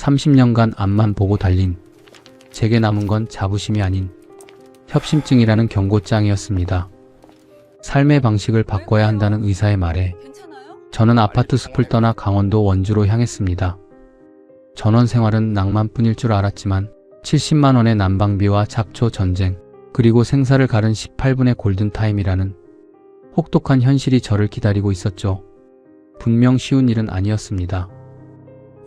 30년간 앞만 보고 달린 제게 남은 건 자부심이 아닌 협심증이라는 경고장이었습니다. 삶의 방식을 바꿔야 한다는 의사의 말에 저는 아파트 숲을 떠나 강원도 원주로 향했습니다. 전원 생활은 낭만뿐일 줄 알았지만 70만 원의 난방비와 잡초 전쟁, 그리고 생사를 가른 18분의 골든타임이라는 혹독한 현실이 저를 기다리고 있었죠. 분명 쉬운 일은 아니었습니다.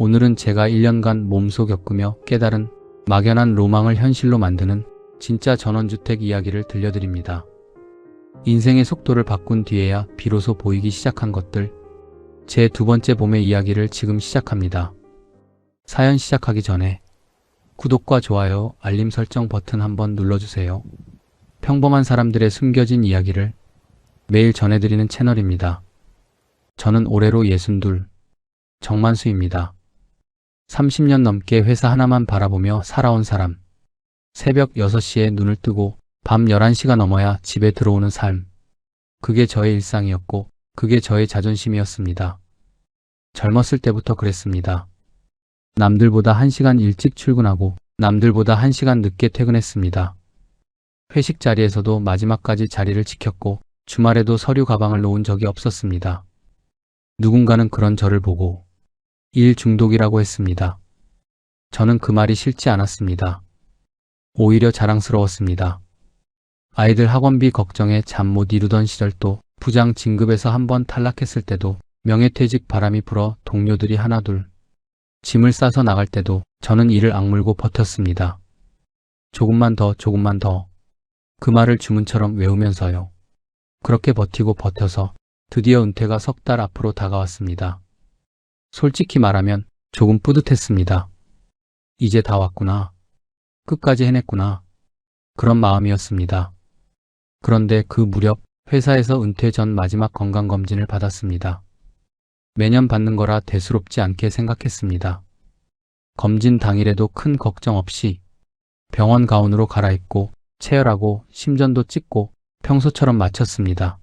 오늘은 제가 1년간 몸소 겪으며 깨달은 막연한 로망을 현실로 만드는 진짜 전원주택 이야기를 들려드립니다. 인생의 속도를 바꾼 뒤에야 비로소 보이기 시작한 것들, 제 두 번째 봄의 이야기를 지금 시작합니다. 사연 시작하기 전에 구독과 좋아요, 알림 설정 버튼 한번 눌러주세요. 평범한 사람들의 숨겨진 이야기를 매일 전해드리는 채널입니다. 저는 올해로 62, 정만수입니다. 30년 넘게 회사 하나만 바라보며 살아온 사람. 새벽 6시에 눈을 뜨고 밤 11시가 넘어야 집에 들어오는 삶. 그게 저의 일상이었고 그게 저의 자존심이었습니다. 젊었을 때부터 그랬습니다. 남들보다 1시간 일찍 출근하고 남들보다 1시간 늦게 퇴근했습니다. 회식 자리에서도 마지막까지 자리를 지켰고 주말에도 서류 가방을 놓은 적이 없었습니다. 누군가는 그런 저를 보고 일 중독이라고 했습니다. 저는 그 말이 싫지 않았습니다. 오히려 자랑스러웠습니다. 아이들 학원비 걱정에 잠 못 이루던 시절도, 부장 진급에서 한번 탈락했을 때도, 명예퇴직 바람이 불어 동료들이 하나둘 짐을 싸서 나갈 때도 저는 이를 악물고 버텼습니다. 조금만 더, 조금만 더. 그 말을 주문처럼 외우면서요. 그렇게 버티고 버텨서 드디어 은퇴가 석 달 앞으로 다가왔습니다. 솔직히 말하면 조금 뿌듯했습니다. 이제 다 왔구나. 끝까지 해냈구나. 그런 마음이었습니다. 그런데 그 무렵 회사에서 은퇴 전 마지막 건강검진을 받았습니다. 매년 받는 거라 대수롭지 않게 생각했습니다. 검진 당일에도 큰 걱정 없이 병원 가운으로 갈아입고 체열하고 심전도 찍고 평소처럼 마쳤습니다.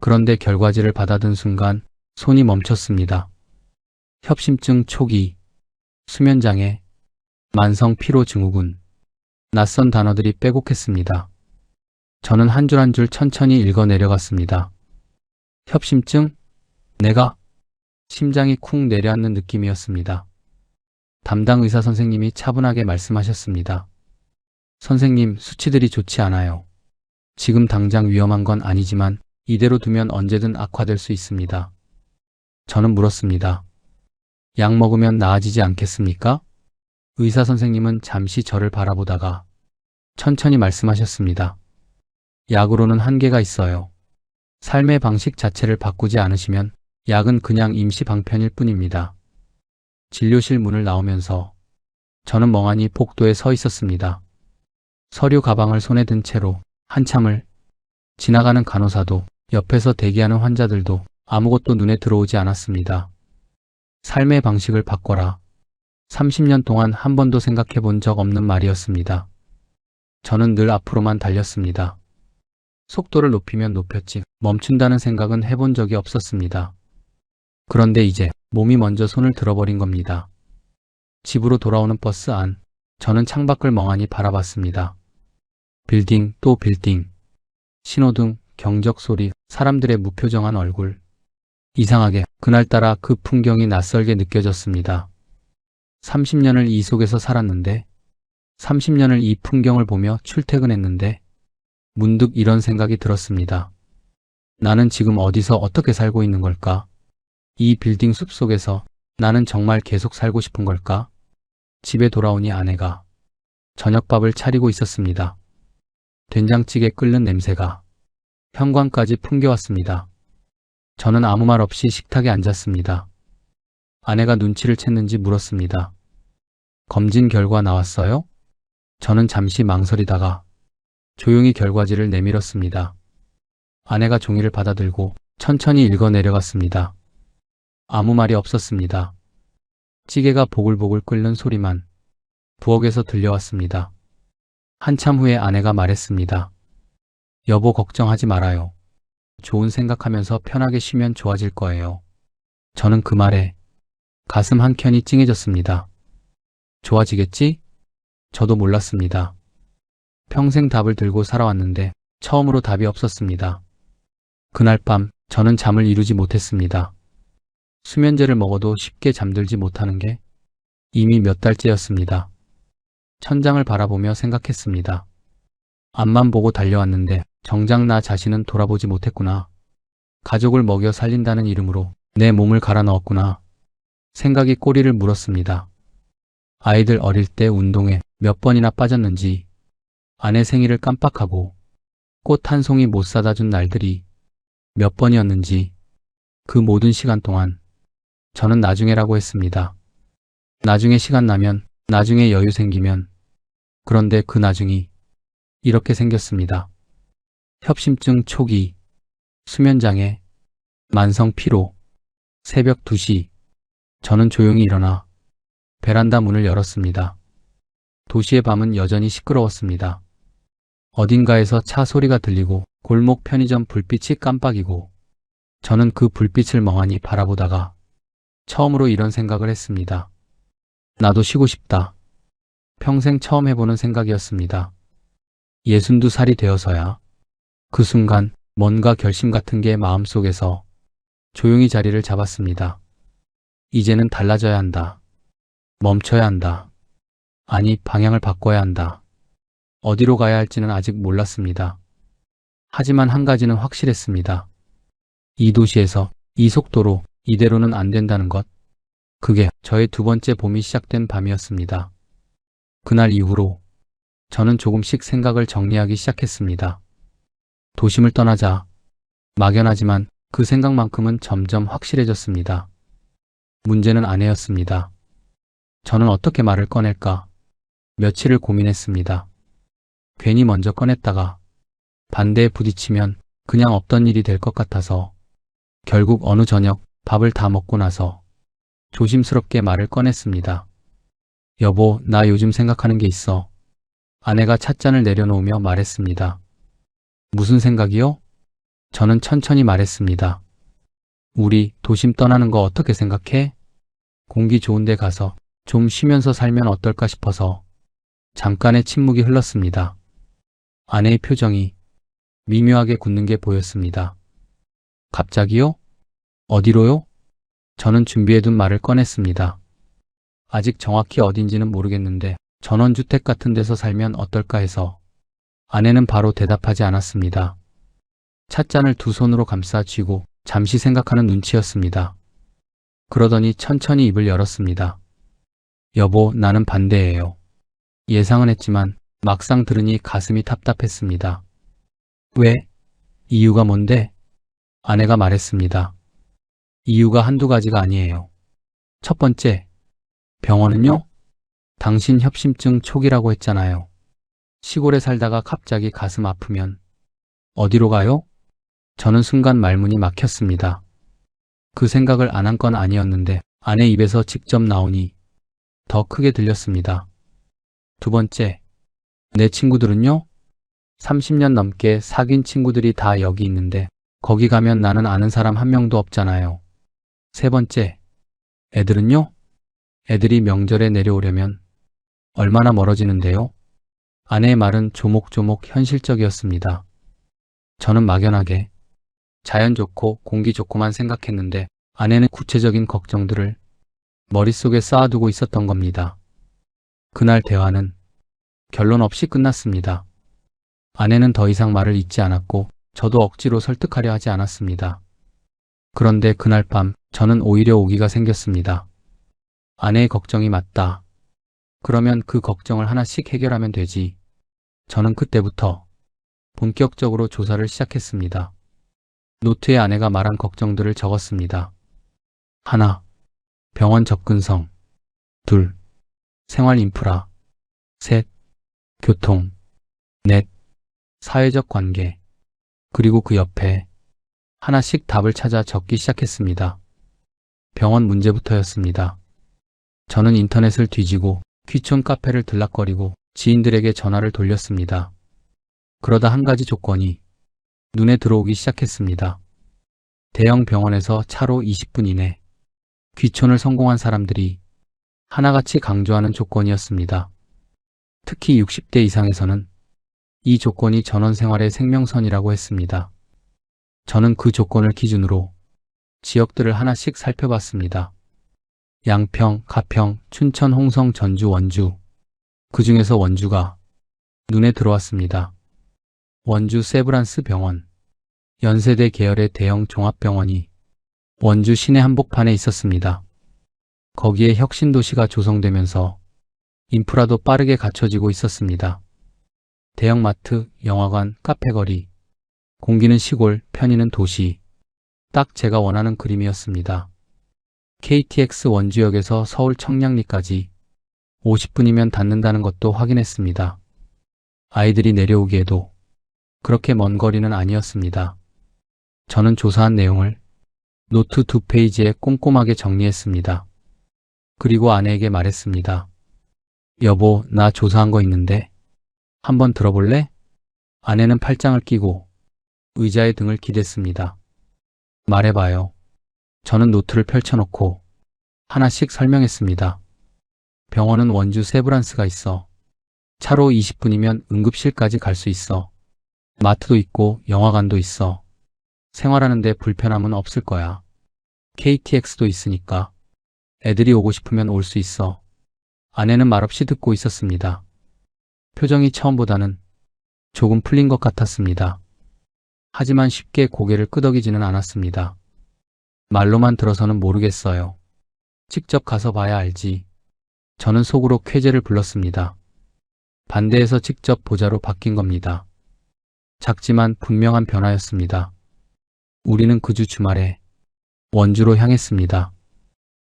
그런데 결과지를 받아든 순간 손이 멈췄습니다. 협심증 초기, 수면장애, 만성 피로 증후군, 낯선 단어들이 빼곡했습니다. 저는 한 줄 한 줄 천천히 읽어 내려갔습니다. 협심증? 내가? 심장이 쿵 내려앉는 느낌이었습니다. 담당 의사 선생님이 차분하게 말씀하셨습니다. 선생님, 수치들이 좋지 않아요. 지금 당장 위험한 건 아니지만 이대로 두면 언제든 악화될 수 있습니다. 저는 물었습니다. 약 먹으면 나아지지 않겠습니까? 의사 선생님은 잠시 저를 바라보다가 천천히 말씀하셨습니다. 약으로는 한계가 있어요. 삶의 방식 자체를 바꾸지 않으시면 약은 그냥 임시 방편일 뿐입니다. 진료실 문을 나오면서 저는 멍하니 복도에 서 있었습니다. 서류 가방을 손에 든 채로 한참을 지나가는 간호사도 옆에서 대기하는 환자들도 아무것도 눈에 들어오지 않았습니다. 삶의 방식을 바꿔라. 30년 동안 한 번도 생각해 본 적 없는 말이었습니다. 저는 늘 앞으로만 달렸습니다. 속도를 높이면 높였지 멈춘다는 생각은 해본 적이 없었습니다. 그런데 이제 몸이 먼저 손을 들어버린 겁니다. 집으로 돌아오는 버스 안, 저는 창밖을 멍하니 바라봤습니다. 빌딩 또 빌딩, 신호등, 경적 소리, 사람들의 무표정한 얼굴. 이상하게 그날따라 그 풍경이 낯설게 느껴졌습니다. 30년을 이 속에서 살았는데, 30년을 이 풍경을 보며 출퇴근했는데 문득 이런 생각이 들었습니다. 나는 지금 어디서 어떻게 살고 있는 걸까? 이 빌딩 숲속에서 나는 정말 계속 살고 싶은 걸까? 집에 돌아오니 아내가 저녁밥을 차리고 있었습니다. 된장찌개 끓는 냄새가 현관까지 풍겨왔습니다. 저는 아무 말 없이 식탁에 앉았습니다. 아내가 눈치를 챘는지 물었습니다. 검진 결과 나왔어요? 저는 잠시 망설이다가 조용히 결과지를 내밀었습니다. 아내가 종이를 받아들고 천천히 읽어 내려갔습니다. 아무 말이 없었습니다. 찌개가 보글보글 끓는 소리만 부엌에서 들려왔습니다. 한참 후에 아내가 말했습니다. 여보, 걱정하지 말아요. 좋은 생각하면서 편하게 쉬면 좋아질 거예요. 저는 그 말에 가슴 한켠이 찡해졌습니다. 좋아지겠지? 저도 몰랐습니다. 평생 답을 들고 살아왔는데 처음으로 답이 없었습니다. 그날 밤 저는 잠을 이루지 못했습니다. 수면제를 먹어도 쉽게 잠들지 못하는 게 이미 몇 달째였습니다. 천장을 바라보며 생각했습니다. 앞만 보고 달려왔는데 정작 나 자신은 돌아보지 못했구나. 가족을 먹여 살린다는 이름으로 내 몸을 갈아 넣었구나. 생각이 꼬리를 물었습니다. 아이들 어릴 때 운동에 몇 번이나 빠졌는지, 아내 생일을 깜빡하고 꽃 한 송이 못 사다 준 날들이 몇 번이었는지, 그 모든 시간 동안 저는 나중에라고 했습니다. 나중에 시간 나면, 나중에 여유 생기면. 그런데 그 나중이 이렇게 생겼습니다. 협심증 초기, 수면장애, 만성 피로. 새벽 2시, 저는 조용히 일어나 베란다 문을 열었습니다. 도시의 밤은 여전히 시끄러웠습니다. 어딘가에서 차 소리가 들리고 골목 편의점 불빛이 깜빡이고, 저는 그 불빛을 멍하니 바라보다가 처음으로 이런 생각을 했습니다. 나도 쉬고 싶다. 평생 처음 해보는 생각이었습니다. 62살이 되어서야. 그 순간 뭔가 결심 같은 게 마음속에서 조용히 자리를 잡았습니다. 이제는 달라져야 한다. 멈춰야 한다. 아니, 방향을 바꿔야 한다. 어디로 가야 할지는 아직 몰랐습니다. 하지만 한 가지는 확실했습니다. 이 도시에서, 이 속도로 이대로는 안 된다는 것. 그게 저의 두 번째 봄이 시작된 밤이었습니다. 그날 이후로 저는 조금씩 생각을 정리하기 시작했습니다. 도심을 떠나자. 막연하지만 그 생각만큼은 점점 확실해졌습니다. 문제는 아내였습니다. 저는 어떻게 말을 꺼낼까? 며칠을 고민했습니다. 괜히 먼저 꺼냈다가 반대에 부딪히면 그냥 없던 일이 될 것 같아서 결국 어느 저녁 밥을 다 먹고 나서 조심스럽게 말을 꺼냈습니다. 여보, 나 요즘 생각하는 게 있어. 아내가 찻잔을 내려놓으며 말했습니다. 무슨 생각이요? 저는 천천히 말했습니다. 우리 도심 떠나는 거 어떻게 생각해? 공기 좋은 데 가서 좀 쉬면서 살면 어떨까 싶어서. 잠깐의 침묵이 흘렀습니다. 아내의 표정이 미묘하게 굳는 게 보였습니다. 갑자기요? 어디로요? 저는 준비해둔 말을 꺼냈습니다. 아직 정확히 어딘지는 모르겠는데 전원주택 같은 데서 살면 어떨까 해서. 아내는 바로 대답하지 않았습니다. 찻잔을 두 손으로 감싸 쥐고 잠시 생각하는 눈치였습니다. 그러더니 천천히 입을 열었습니다. 여보, 나는 반대예요. 예상은 했지만 막상 들으니 가슴이 답답했습니다. 왜? 이유가 뭔데? 아내가 말했습니다. 이유가 한두 가지가 아니에요. 첫 번째, 병원은요? 당신 협심증 초기라고 했잖아요. 시골에 살다가 갑자기 가슴 아프면 어디로 가요? 저는 순간 말문이 막혔습니다. 그 생각을 안 한 건 아니었는데 아내 입에서 직접 나오니 더 크게 들렸습니다. 두 번째, 내 친구들은요? 30년 넘게 사귄 친구들이 다 여기 있는데 거기 가면 나는 아는 사람 한 명도 없잖아요. 세 번째, 애들은요? 애들이 명절에 내려오려면 얼마나 멀어지는데요? 아내의 말은 조목조목 현실적이었습니다. 저는 막연하게 자연 좋고 공기 좋고만 생각했는데 아내는 구체적인 걱정들을 머릿속에 쌓아두고 있었던 겁니다. 그날 대화는 결론 없이 끝났습니다. 아내는 더 이상 말을 잇지 않았고 저도 억지로 설득하려 하지 않았습니다. 그런데 그날 밤 저는 오히려 오기가 생겼습니다. 아내의 걱정이 맞다. 그러면 그 걱정을 하나씩 해결하면 되지. 저는 그때부터 본격적으로 조사를 시작했습니다. 노트에 아내가 말한 걱정들을 적었습니다. 1. 병원 접근성. 2. 생활 인프라. 3. 교통. 4. 사회적 관계. 그리고 그 옆에 하나씩 답을 찾아 적기 시작했습니다. 병원 문제부터였습니다. 저는 인터넷을 뒤지고 귀촌 카페를 들락거리고 지인들에게 전화를 돌렸습니다. 그러다 한 가지 조건이 눈에 들어오기 시작했습니다. 대형 병원에서 차로 20분 이내. 귀촌을 성공한 사람들이 하나같이 강조하는 조건이었습니다. 특히 60대 이상에서는 이 조건이 전원 생활의 생명선이라고 했습니다. 저는 그 조건을 기준으로 지역들을 하나씩 살펴봤습니다. 양평, 가평, 춘천, 홍성, 전주, 원주. 그 중에서 원주가 눈에 들어왔습니다. 원주 세브란스 병원, 연세대 계열의 대형 종합병원이 원주 시내 한복판에 있었습니다. 거기에 혁신도시가 조성되면서 인프라도 빠르게 갖춰지고 있었습니다. 대형마트, 영화관, 카페거리, 공기는 시골, 편의는 도시. 딱 제가 원하는 그림이었습니다. KTX 원주역에서 서울 청량리까지 50분이면 닿는다는 것도 확인했습니다. 아이들이 내려오기에도 그렇게 먼 거리는 아니었습니다. 저는 조사한 내용을 노트 2페이지에 꼼꼼하게 정리했습니다. 그리고 아내에게 말했습니다. 여보, 나 조사한 거 있는데 한번 들어볼래? 아내는 팔짱을 끼고 의자에 등을 기댔습니다. 말해봐요. 저는 노트를 펼쳐놓고 하나씩 설명했습니다. 병원은 원주 세브란스가 있어. 차로 20분이면 응급실까지 갈 수 있어. 마트도 있고 영화관도 있어. 생활하는데 불편함은 없을 거야. KTX도 있으니까 애들이 오고 싶으면 올 수 있어. 아내는 말없이 듣고 있었습니다. 표정이 처음보다는 조금 풀린 것 같았습니다. 하지만 쉽게 고개를 끄덕이지는 않았습니다. 말로만 들어서는 모르겠어요. 직접 가서 봐야 알지. 저는 속으로 쾌재를 불렀습니다. 반대에서 직접 보자로 바뀐 겁니다. 작지만 분명한 변화였습니다. 우리는 그 주 주말에 원주로 향했습니다.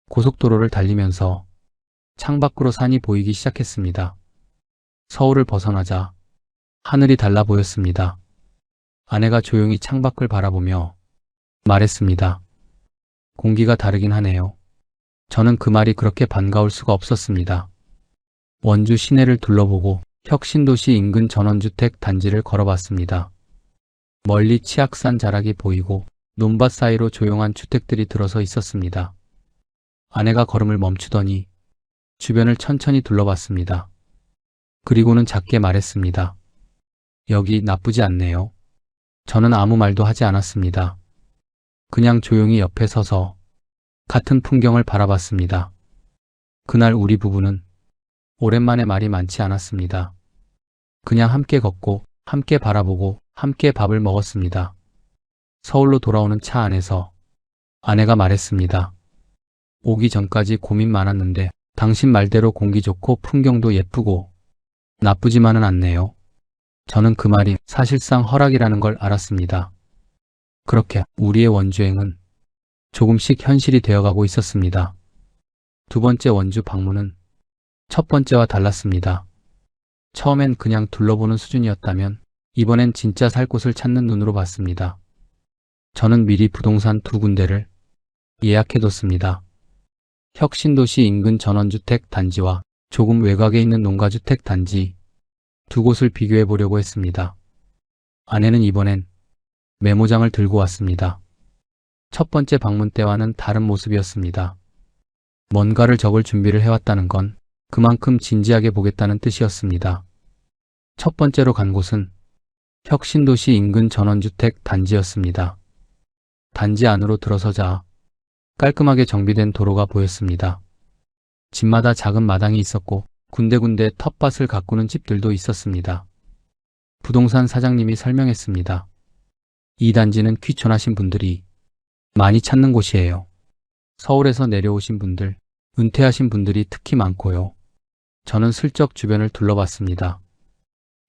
고속도로를 달리면서 창밖으로 산이 보이기 시작했습니다. 서울을 벗어나자 하늘이 달라 보였습니다. 아내가 조용히 창밖을 바라보며 말했습니다. 공기가 다르긴 하네요. 저는 그 말이 그렇게 반가울 수가 없었습니다. 원주 시내를 둘러보고 혁신도시 인근 전원주택 단지를 걸어봤습니다. 멀리 치악산 자락이 보이고 논밭 사이로 조용한 주택들이 들어서 있었습니다. 아내가 걸음을 멈추더니 주변을 천천히 둘러봤습니다. 그리고는 작게 말했습니다. 여기 나쁘지 않네요. 저는 아무 말도 하지 않았습니다. 그냥 조용히 옆에 서서 같은 풍경을 바라봤습니다. 그날 우리 부부는 오랜만에 말이 많지 않았습니다. 그냥 함께 걷고 함께 바라보고 함께 밥을 먹었습니다. 서울로 돌아오는 차 안에서 아내가 말했습니다. 오기 전까지 고민 많았는데 당신 말대로 공기 좋고 풍경도 예쁘고 나쁘지만은 않네요. 저는 그 말이 사실상 허락이라는 걸 알았습니다. 그렇게 우리의 원주행은 조금씩 현실이 되어가고 있었습니다. 두 번째 원주 방문은 첫 번째와 달랐습니다. 처음엔 그냥 둘러보는 수준이었다면 이번엔 진짜 살 곳을 찾는 눈으로 봤습니다. 저는 미리 부동산 2군데를 예약해뒀습니다. 혁신도시 인근 전원주택 단지와 조금 외곽에 있는 농가주택 단지 두 곳을 비교해 보려고 했습니다. 아내는 이번엔 메모장을 들고 왔습니다. 첫 번째 방문 때와는 다른 모습이었습니다. 뭔가를 적을 준비를 해왔다는 건 그만큼 진지하게 보겠다는 뜻이었습니다. 첫 번째로 간 곳은 혁신도시 인근 전원주택 단지였습니다. 단지 안으로 들어서자 깔끔하게 정비된 도로가 보였습니다. 집마다 작은 마당이 있었고 군데군데 텃밭을 가꾸는 집들도 있었습니다. 부동산 사장님이 설명했습니다. 이 단지는 귀촌하신 분들이 많이 찾는 곳이에요. 서울에서 내려오신 분들, 은퇴하신 분들이 특히 많고요. 저는 슬쩍 주변을 둘러봤습니다.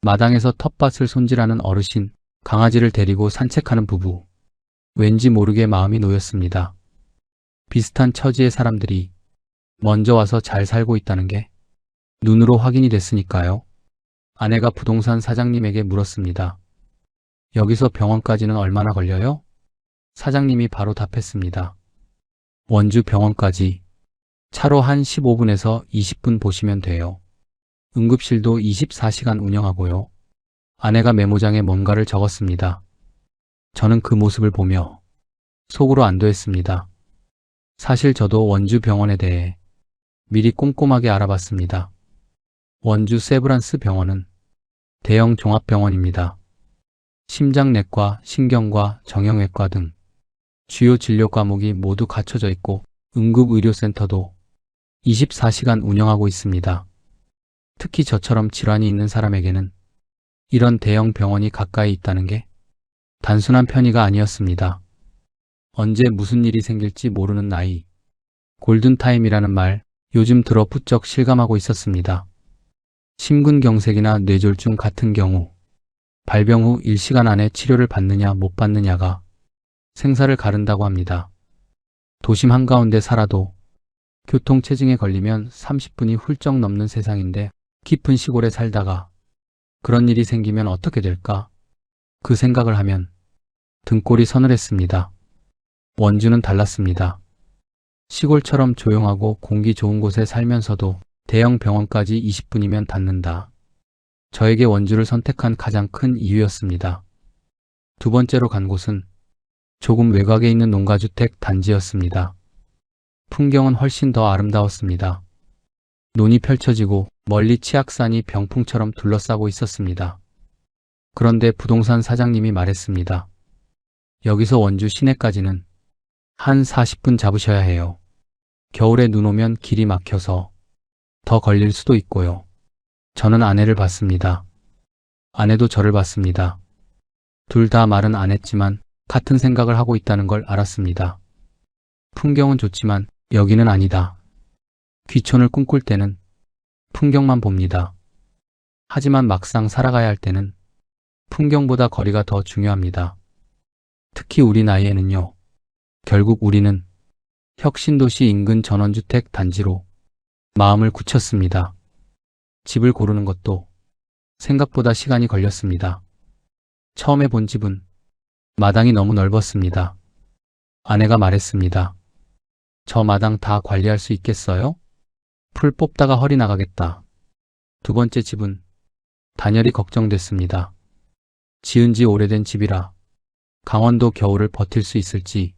마당에서 텃밭을 손질하는 어르신, 강아지를 데리고 산책하는 부부. 왠지 모르게 마음이 놓였습니다. 비슷한 처지의 사람들이 먼저 와서 잘 살고 있다는 게 눈으로 확인이 됐으니까요. 아내가 부동산 사장님에게 물었습니다. 여기서 병원까지는 얼마나 걸려요? 사장님이 바로 답했습니다. 원주 병원까지 차로 한 15분에서 20분 보시면 돼요. 응급실도 24시간 운영하고요. 아내가 메모장에 뭔가를 적었습니다. 저는 그 모습을 보며 속으로 안도했습니다. 사실 저도 원주 병원에 대해 미리 꼼꼼하게 알아봤습니다. 원주 세브란스 병원은 대형 종합병원입니다. 심장내과, 신경과, 정형외과 등 주요 진료 과목이 모두 갖춰져 있고 응급의료센터도 24시간 운영하고 있습니다. 특히 저처럼 질환이 있는 사람에게는 이런 대형 병원이 가까이 있다는 게 단순한 편의가 아니었습니다. 언제 무슨 일이 생길지 모르는 나이, 골든타임이라는 말 요즘 들어 부쩍 실감하고 있었습니다. 심근경색이나 뇌졸중 같은 경우 발병 후 1시간 안에 치료를 받느냐 못 받느냐가 생사를 가른다고 합니다. 도심 한가운데 살아도 교통체증에 걸리면 30분이 훌쩍 넘는 세상인데 깊은 시골에 살다가 그런 일이 생기면 어떻게 될까? 그 생각을 하면 등골이 서늘했습니다. 원주는 달랐습니다. 시골처럼 조용하고 공기 좋은 곳에 살면서도 대형 병원까지 20분이면 닿는다. 저에게 원주를 선택한 가장 큰 이유였습니다. 두 번째로 간 곳은 조금 외곽에 있는 농가주택 단지였습니다. 풍경은 훨씬 더 아름다웠습니다. 논이 펼쳐지고 멀리 치악산이 병풍처럼 둘러싸고 있었습니다. 그런데 부동산 사장님이 말했습니다. 여기서 원주 시내까지는 한 40분 잡으셔야 해요. 겨울에 눈 오면 길이 막혀서 더 걸릴 수도 있고요. 저는 아내를 봤습니다. 아내도 저를 봤습니다. 둘 다 말은 안 했지만 같은 생각을 하고 있다는 걸 알았습니다. 풍경은 좋지만 여기는 아니다. 귀촌을 꿈꿀 때는 풍경만 봅니다. 하지만 막상 살아가야 할 때는 풍경보다 거리가 더 중요합니다. 특히 우리 나이에는요. 결국 우리는 혁신도시 인근 전원주택 단지로 마음을 굳혔습니다. 집을 고르는 것도 생각보다 시간이 걸렸습니다. 처음에 본 집은 마당이 너무 넓었습니다. 아내가 말했습니다. 저 마당 다 관리할 수 있겠어요? 풀 뽑다가 허리 나가겠다. 두 번째 집은 단열이 걱정됐습니다. 지은 지 오래된 집이라 강원도 겨울을 버틸 수 있을지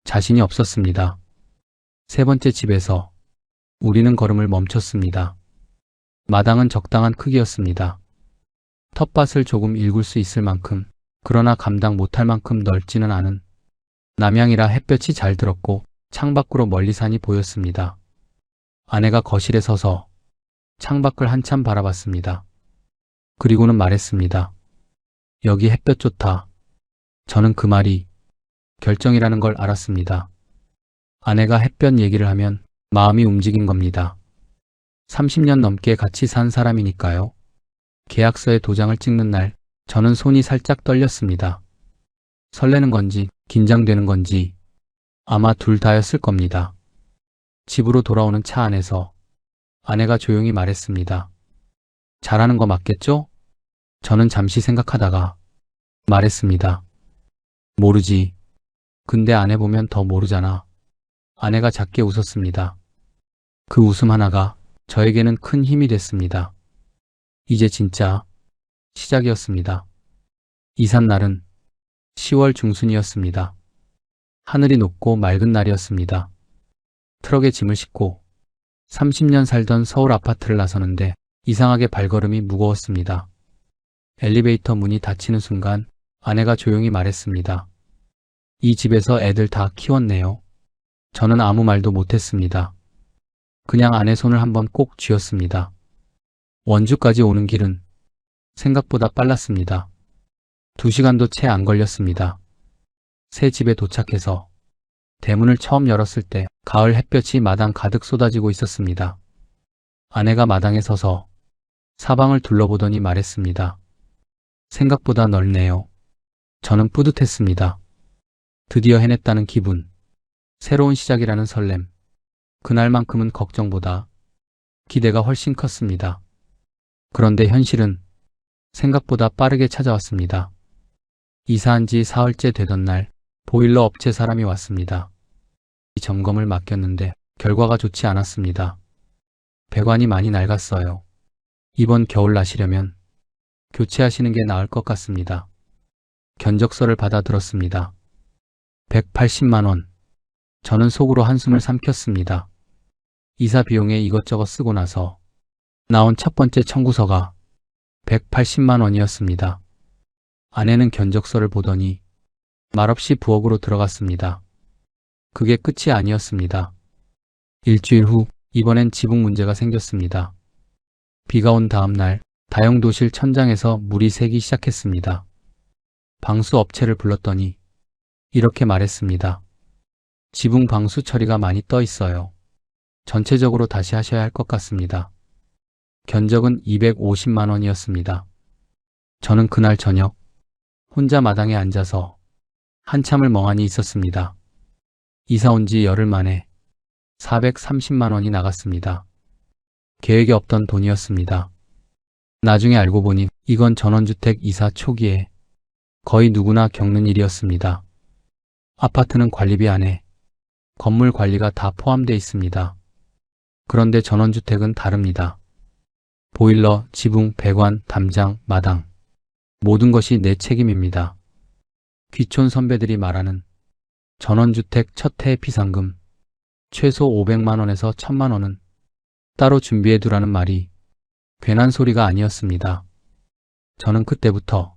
자신이 없었습니다. 세 번째 집에서 우리는 걸음을 멈췄습니다. 마당은 적당한 크기였습니다. 텃밭을 조금 일굴 수 있을 만큼, 그러나 감당 못할 만큼 넓지는 않은 남향이라 햇볕이 잘 들었고 창밖으로 멀리 산이 보였습니다. 아내가 거실에 서서 창밖을 한참 바라봤습니다. 그리고는 말했습니다. 여기 햇볕 좋다. 저는 그 말이 결정이라는 걸 알았습니다. 아내가 햇볕 얘기를 하면 마음이 움직인 겁니다. 30년 넘게 같이 산 사람이니까요. 계약서에 도장을 찍는 날 저는 손이 살짝 떨렸습니다. 설레는 건지 긴장되는 건지 아마 둘 다였을 겁니다. 집으로 돌아오는 차 안에서 아내가 조용히 말했습니다. 잘하는 거 맞겠죠? 저는 잠시 생각하다가 말했습니다. 모르지. 근데 아내 보면 더 모르잖아. 아내가 작게 웃었습니다. 그 웃음 하나가 저에게는 큰 힘이 됐습니다. 이제 진짜 시작이었습니다. 이삿 날은 10월 중순이었습니다. 하늘이 높고 맑은 날이었습니다. 트럭에 짐을 싣고 30년 살던 서울 아파트를 나서는데 이상하게 발걸음이 무거웠습니다. 엘리베이터 문이 닫히는 순간 아내가 조용히 말했습니다. 이 집에서 애들 다 키웠네요. 저는 아무 말도 못했습니다. 그냥 아내 손을 한번 꼭 쥐었습니다. 원주까지 오는 길은 생각보다 빨랐습니다. 2시간도 채 안 걸렸습니다. 새 집에 도착해서 대문을 처음 열었을 때 가을 햇볕이 마당 가득 쏟아지고 있었습니다. 아내가 마당에 서서 사방을 둘러보더니 말했습니다. 생각보다 넓네요. 저는 뿌듯했습니다. 드디어 해냈다는 기분, 새로운 시작이라는 설렘, 그날만큼은 걱정보다 기대가 훨씬 컸습니다. 그런데 현실은 생각보다 빠르게 찾아왔습니다. 이사한 지 사흘째 되던 날 보일러 업체 사람이 왔습니다. 이 점검을 맡겼는데 결과가 좋지 않았습니다. 배관이 많이 낡았어요. 이번 겨울 나시려면 교체하시는 게 나을 것 같습니다. 견적서를 받아 들었습니다. 180만 원. 저는 속으로 한숨을 삼켰습니다. 이사 비용에 이것저것 쓰고 나서 나온 첫 번째 청구서가 180만 원이었습니다. 아내는 견적서를 보더니 말없이 부엌으로 들어갔습니다. 그게 끝이 아니었습니다. 일주일 후 이번엔 지붕 문제가 생겼습니다. 비가 온 다음 날 다용도실 천장에서 물이 새기 시작했습니다. 방수 업체를 불렀더니 이렇게 말했습니다. 지붕 방수 처리가 많이 떠 있어요. 전체적으로 다시 하셔야 할 것 같습니다. 견적은 250만 원이었습니다. 저는 그날 저녁 혼자 마당에 앉아서 한참을 멍하니 있었습니다. 이사 온 지 열흘 만에 430만 원이 나갔습니다. 계획에 없던 돈이었습니다. 나중에 알고 보니 이건 전원주택 이사 초기에 거의 누구나 겪는 일이었습니다. 아파트는 관리비 안에 건물 관리가 다 포함되어 있습니다. 그런데 전원주택은 다릅니다. 보일러, 지붕, 배관, 담장, 마당 모든 것이 내 책임입니다. 귀촌 선배들이 말하는 전원주택 첫 해 비상금 최소 500만 원에서 1000만 원은 따로 준비해 두라는 말이 괜한 소리가 아니었습니다. 저는 그때부터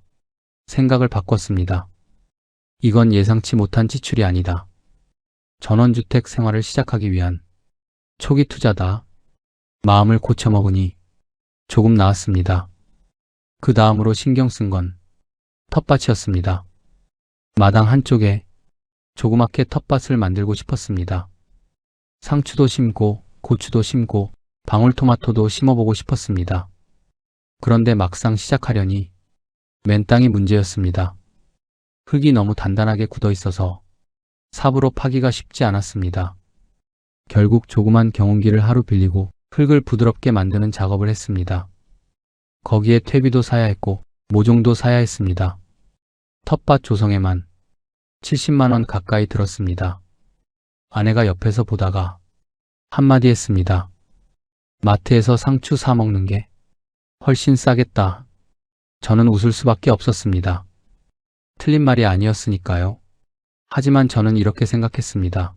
생각을 바꿨습니다. 이건 예상치 못한 지출이 아니다. 전원주택 생활을 시작하기 위한 초기 투자다. 마음을 고쳐먹으니 조금 나았습니다. 그 다음으로 신경 쓴 건 텃밭이었습니다. 마당 한쪽에 조그맣게 텃밭을 만들고 싶었습니다. 상추도 심고 고추도 심고 방울토마토도 심어보고 싶었습니다. 그런데 막상 시작하려니 맨 땅이 문제였습니다. 흙이 너무 단단하게 굳어 있어서 삽으로 파기가 쉽지 않았습니다. 결국 조그만 경운기를 하루 빌리고 흙을 부드럽게 만드는 작업을 했습니다. 거기에 퇴비도 사야 했고 모종도 사야 했습니다. 텃밭 조성에만 70만 원 가까이 들었습니다. 아내가 옆에서 보다가 한마디 했습니다. 마트에서 상추 사 먹는 게 훨씬 싸겠다. 저는 웃을 수밖에 없었습니다. 틀린 말이 아니었으니까요. 하지만 저는 이렇게 생각했습니다.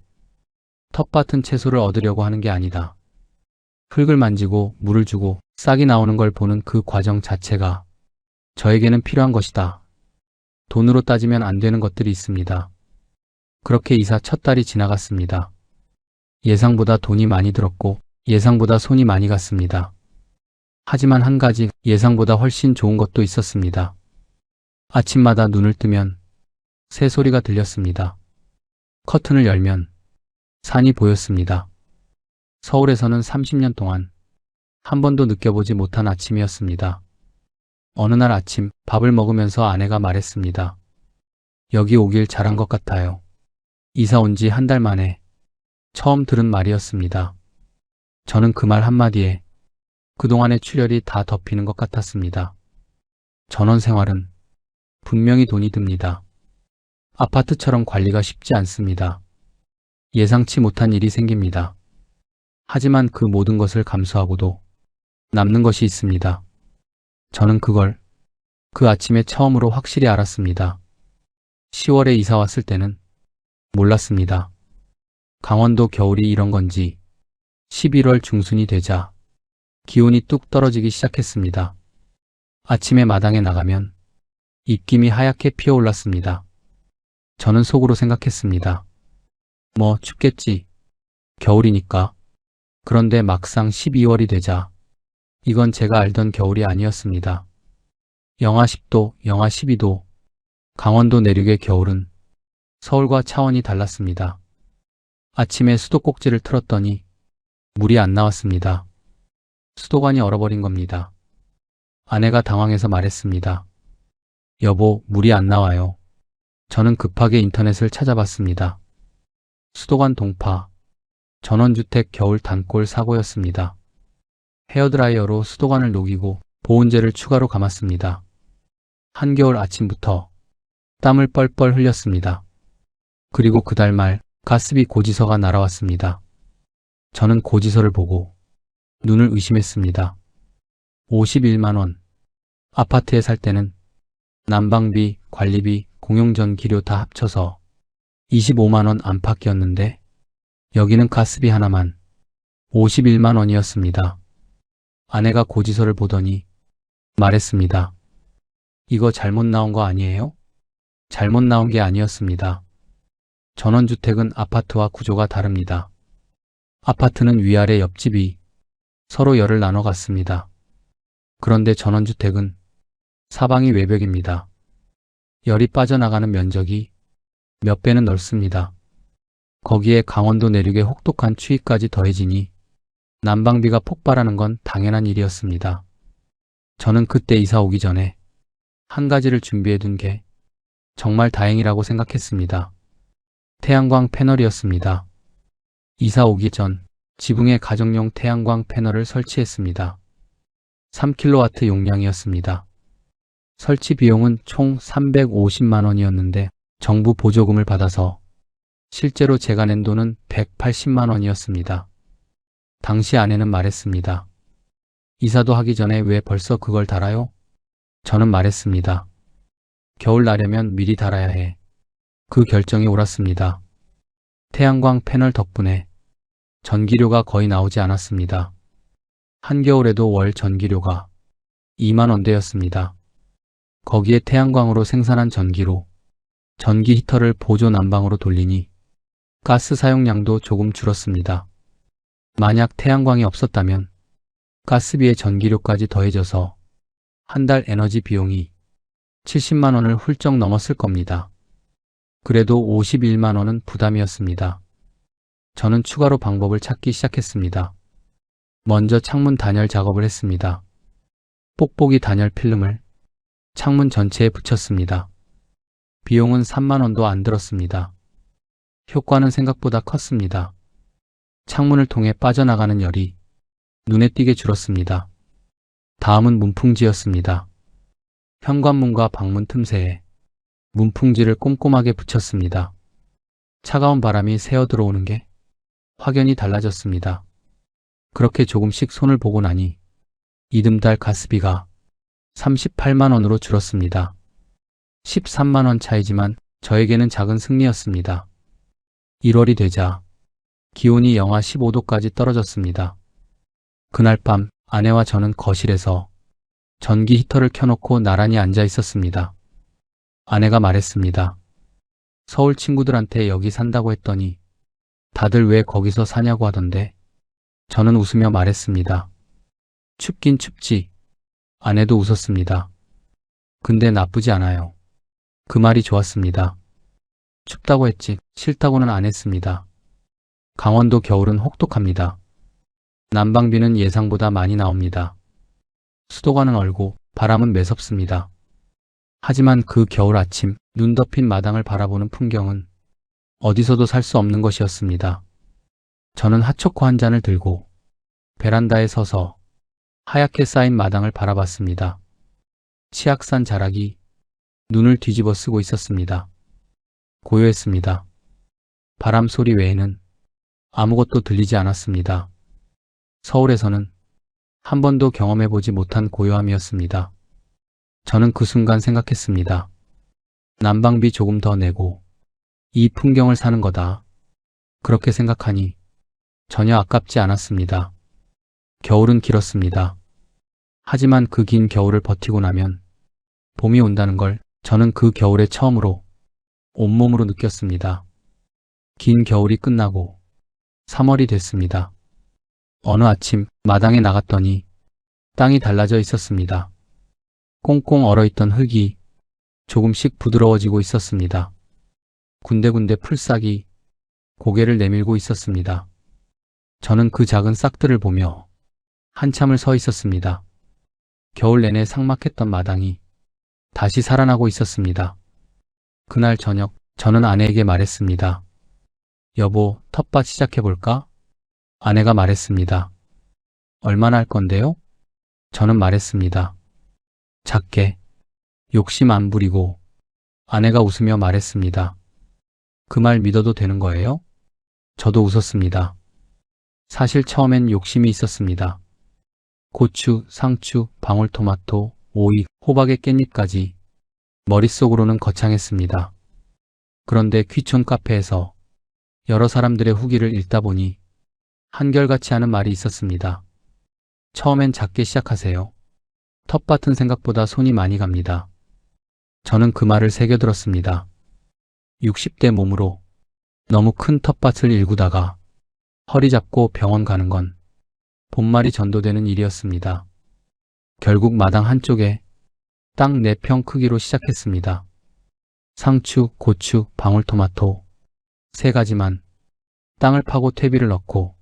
텃밭은 채소를 얻으려고 하는 게 아니다. 흙을 만지고 물을 주고 싹이 나오는 걸 보는 그 과정 자체가 저에게는 필요한 것이다. 돈으로 따지면 안 되는 것들이 있습니다. 그렇게 이사 첫 달이 지나갔습니다. 예상보다 돈이 많이 들었고 예상보다 손이 많이 갔습니다. 하지만 한 가지 예상보다 훨씬 좋은 것도 있었습니다. 아침마다 눈을 뜨면 새소리가 들렸습니다. 커튼을 열면 산이 보였습니다. 서울에서는 30년 동안 한 번도 느껴보지 못한 아침이었습니다. 어느 날 아침 밥을 먹으면서 아내가 말했습니다. 여기 오길 잘한 것 같아요. 이사 온 지 한 달 만에 처음 들은 말이었습니다. 저는 그 말 한마디에 그동안의 출혈이 다 덮이는 것 같았습니다. 전원 생활은 분명히 돈이 듭니다. 아파트처럼 관리가 쉽지 않습니다. 예상치 못한 일이 생깁니다. 하지만 그 모든 것을 감수하고도 남는 것이 있습니다. 저는 그걸 그 아침에 처음으로 확실히 알았습니다. 10월에 이사 왔을 때는 몰랐습니다. 강원도 겨울이 이런 건지 11월 중순이 되자 기온이 뚝 떨어지기 시작했습니다. 아침에 마당에 나가면 입김이 하얗게 피어올랐습니다. 저는 속으로 생각했습니다. 뭐 춥겠지. 겨울이니까. 그런데 막상 12월이 되자 이건 제가 알던 겨울이 아니었습니다. 영하 10도, 영하 12도. 강원도 내륙의 겨울은 서울과 차원이 달랐습니다. 아침에 수도꼭지를 틀었더니 물이 안 나왔습니다. 수도관이 얼어버린 겁니다. 아내가 당황해서 말했습니다. 여보, 물이 안 나와요. 저는 급하게 인터넷을 찾아봤습니다. 수도관 동파, 전원주택 겨울 단골 사고였습니다. 헤어드라이어로 수도관을 녹이고 보온재를 추가로 감았습니다. 한겨울 아침부터 땀을 뻘뻘 흘렸습니다. 그리고 그달 말 가스비 고지서가 날아왔습니다. 저는 고지서를 보고 눈을 의심했습니다. 51만 원. 아파트에 살 때는 난방비, 관리비, 공용전기료 다 합쳐서 25만 원 안팎이었는데 여기는 가스비 하나만 51만 원이었습니다. 아내가 고지서를 보더니 말했습니다. 이거 잘못 나온 거 아니에요? 잘못 나온 게 아니었습니다. 전원주택은 아파트와 구조가 다릅니다. 아파트는 위아래 옆집이 서로 열을 나눠 갔습니다. 그런데 전원주택은 사방이 외벽입니다. 열이 빠져나가는 면적이 몇 배는 넓습니다. 거기에 강원도 내륙의 혹독한 추위까지 더해지니 난방비가 폭발하는 건 당연한 일이었습니다. 저는 그때 이사 오기 전에 한 가지를 준비해 둔 게 정말 다행이라고 생각했습니다. 태양광 패널이었습니다. 이사 오기 전 지붕에 가정용 태양광 패널을 설치했습니다. 3kW 용량이었습니다. 설치 비용은 총 350만 원이었는데 정부 보조금을 받아서 실제로 제가 낸 돈은 180만 원이었습니다. 당시 아내는 말했습니다. 이사도 하기 전에 왜 벌써 그걸 달아요? 저는 말했습니다. 겨울 나려면 미리 달아야 해. 그 결정이 옳았습니다. 태양광 패널 덕분에 전기료가 거의 나오지 않았습니다. 한겨울에도 월 전기료가 2만 원대였습니다. 거기에 태양광으로 생산한 전기로 전기 히터를 보조 난방으로 돌리니 가스 사용량도 조금 줄었습니다. 만약 태양광이 없었다면 가스비에 전기료까지 더해져서 한 달 에너지 비용이 70만 원을 훌쩍 넘었을 겁니다. 그래도 51만 원은 부담이었습니다. 저는 추가로 방법을 찾기 시작했습니다. 먼저 창문 단열 작업을 했습니다. 뽁뽁이 단열 필름을 창문 전체에 붙였습니다. 비용은 3만 원도 안 들었습니다. 효과는 생각보다 컸습니다. 창문을 통해 빠져나가는 열이 눈에 띄게 줄었습니다. 다음은 문풍지였습니다. 현관문과 방문 틈새에 문풍지를 꼼꼼하게 붙였습니다. 차가운 바람이 새어 들어오는 게 확연히 달라졌습니다. 그렇게 조금씩 손을 보고 나니 이듬달 가스비가 38만 원으로 줄었습니다. 13만 원 차이지만 저에게는 작은 승리였습니다. 1월이 되자 기온이 영하 15도까지 떨어졌습니다. 그날 밤 아내와 저는 거실에서 전기 히터를 켜놓고 나란히 앉아 있었습니다. 아내가 말했습니다. 서울 친구들한테 여기 산다고 했더니 다들 왜 거기서 사냐고 하던데. 저는 웃으며 말했습니다. 춥긴 춥지. 아내도 웃었습니다. 근데 나쁘지 않아요. 그 말이 좋았습니다. 춥다고 했지 싫다고는 안 했습니다. 강원도 겨울은 혹독합니다. 난방비는 예상보다 많이 나옵니다. 수도관은 얼고 바람은 매섭습니다. 하지만 그 겨울 아침 눈 덮인 마당을 바라보는 풍경은 어디서도 살 수 없는 것이었습니다. 저는 핫초코 한 잔을 들고 베란다에 서서 하얗게 쌓인 마당을 바라봤습니다. 치악산 자락이 눈을 뒤집어 쓰고 있었습니다. 고요했습니다. 바람 소리 외에는 아무것도 들리지 않았습니다. 서울에서는 한 번도 경험해보지 못한 고요함이었습니다. 저는 그 순간 생각했습니다. 난방비 조금 더 내고 이 풍경을 사는 거다. 그렇게 생각하니 전혀 아깝지 않았습니다. 겨울은 길었습니다. 하지만 그 긴 겨울을 버티고 나면 봄이 온다는 걸 저는 그 겨울에 처음으로 온몸으로 느꼈습니다. 긴 겨울이 끝나고 3월이 됐습니다. 어느 아침 마당에 나갔더니 땅이 달라져 있었습니다. 꽁꽁 얼어있던 흙이 조금씩 부드러워지고 있었습니다. 군데군데 풀싹이 고개를 내밀고 있었습니다. 저는 그 작은 싹들을 보며 한참을 서 있었습니다. 겨울 내내 삭막했던 마당이 다시 살아나고 있었습니다. 그날 저녁 저는 아내에게 말했습니다. 여보, 텃밭 시작해볼까? 아내가 말했습니다. 얼마나 할 건데요? 저는 말했습니다. 작게, 욕심 안 부리고. 아내가 웃으며 말했습니다. 그 말 믿어도 되는 거예요? 저도 웃었습니다. 사실 처음엔 욕심이 있었습니다. 고추, 상추, 방울토마토, 오이, 호박의 깻잎까지 머릿속으로는 거창했습니다. 그런데 귀촌 카페에서 여러 사람들의 후기를 읽다 보니 한결같이 하는 말이 있었습니다. 처음엔 작게 시작하세요. 텃밭은 생각보다 손이 많이 갑니다. 저는 그 말을 새겨들었습니다. 60대 몸으로 너무 큰 텃밭을 일구다가 허리 잡고 병원 가는 건 본말이 전도되는 일이었습니다. 결국 마당 한쪽에 땅 4평 크기로 시작했습니다. 상추, 고추, 방울토마토 3가지만 땅을 파고 퇴비를 넣고